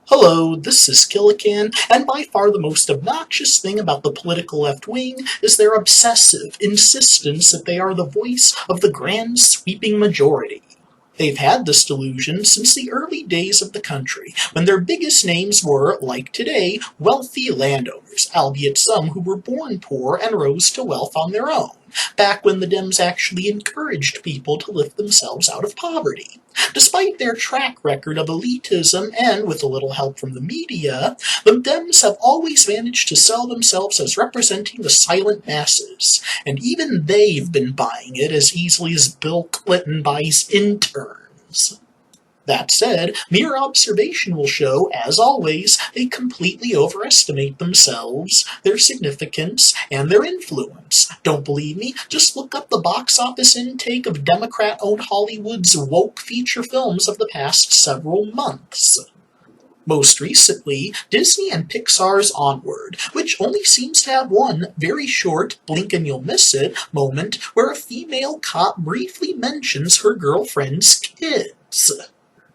Hello, this is Killican, and by far the most obnoxious thing about the political left wing is their obsessive insistence that they are the voice of the grand sweeping majority. They've had this delusion since the early days of the country, when their biggest names were, like today, wealthy landowners, albeit some who were born poor and rose to wealth on their own, back when the Dems actually encouraged people to lift themselves out of poverty. Despite their track record of elitism and with a little help from the media, the Dems have always managed to sell themselves as representing the silent masses, and even they've been buying it as easily as Bill Clinton buys interns. That said, mere observation will show, as always, they completely overestimate themselves, their significance, and their influence. Don't believe me? Just look up the box office intake of Democrat-owned Hollywood's woke feature films of the past several months. Most recently, Disney and Pixar's Onward, which only seems to have one very short, blink and you'll miss it, moment where a female cop briefly mentions her girlfriend's kids.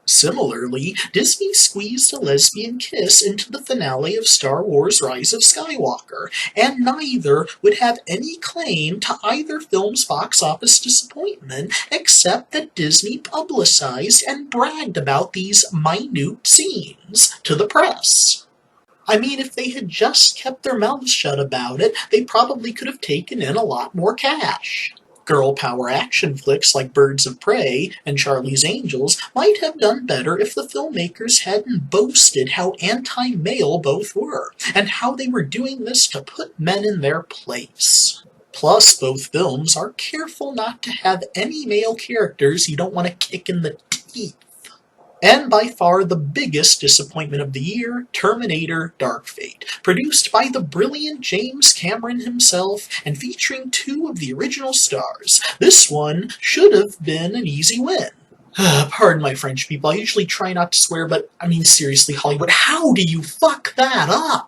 Similarly, Disney squeezed a lesbian kiss into the finale of Star Wars Rise of Skywalker, and neither would have any claim to either film's box office disappointment except that Disney publicized and bragged about these minute scenes to the press. I mean, if they had just kept their mouths shut about it, they probably could have taken in a lot more cash. Girl power action flicks like Birds of Prey and Charlie's Angels might have done better if the filmmakers hadn't boasted how anti-male both were, and how they were doing this to put men in their place. Plus, both films are careful not to have any male characters you don't want to kick in the teeth. And by far the biggest disappointment of the year, Terminator Dark Fate, produced by the brilliant James Cameron himself and featuring two of the original stars. This one should have been an easy win. Pardon my French people, I usually try not to swear, but I mean seriously, Hollywood, how do you fuck that up?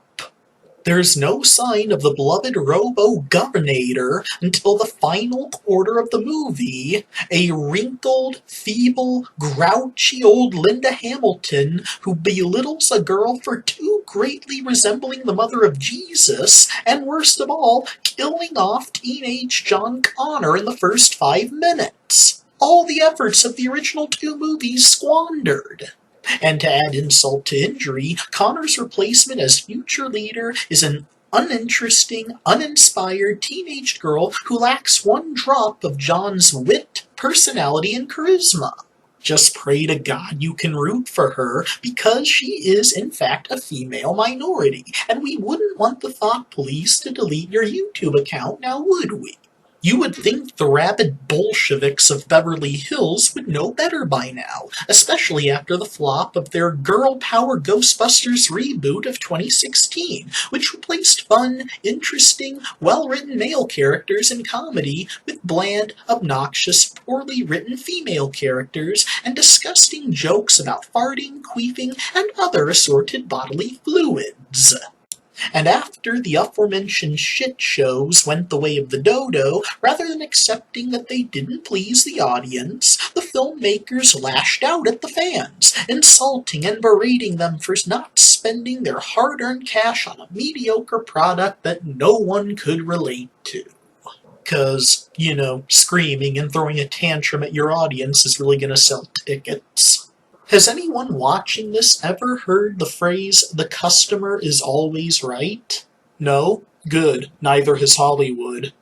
There's no sign of the beloved Robo-Governator until the final quarter of the movie, a wrinkled, feeble, grouchy old Linda Hamilton who belittles a girl for too greatly resembling the mother of Jesus, and worst of all, killing off teenage John Connor in the first 5 minutes. All the efforts of the original 2 movies squandered. And to add insult to injury, Connor's replacement as future leader is an uninteresting, uninspired teenage girl who lacks one drop of John's wit, personality, and charisma. Just pray to God you can root for her, because she is in fact a female minority, and we wouldn't want the thought police to delete your YouTube account, now would we? You would think the rabid Bolsheviks of Beverly Hills would know better by now, especially after the flop of their Girl Power Ghostbusters reboot of 2016, which replaced fun, interesting, well-written male characters in comedy with bland, obnoxious, poorly written female characters and disgusting jokes about farting, queefing, and other assorted bodily fluids. And after the aforementioned shit shows went the way of the dodo, rather than accepting that they didn't please the audience, the filmmakers lashed out at the fans, insulting and berating them for not spending their hard-earned cash on a mediocre product that no one could relate to. 'Cause, screaming and throwing a tantrum at your audience is really gonna sell tickets. Has anyone watching this ever heard the phrase, "the customer is always right"? No? Good. Neither has Hollywood.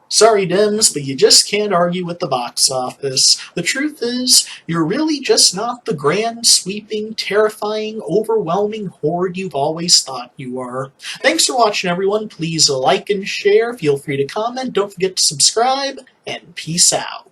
Sorry, Dems, but you just can't argue with the box office. The truth is, you're really just not the grand, sweeping, terrifying, overwhelming horde you've always thought you are. Thanks for watching, everyone. Please like and share. Feel free to comment. Don't forget to subscribe. And peace out.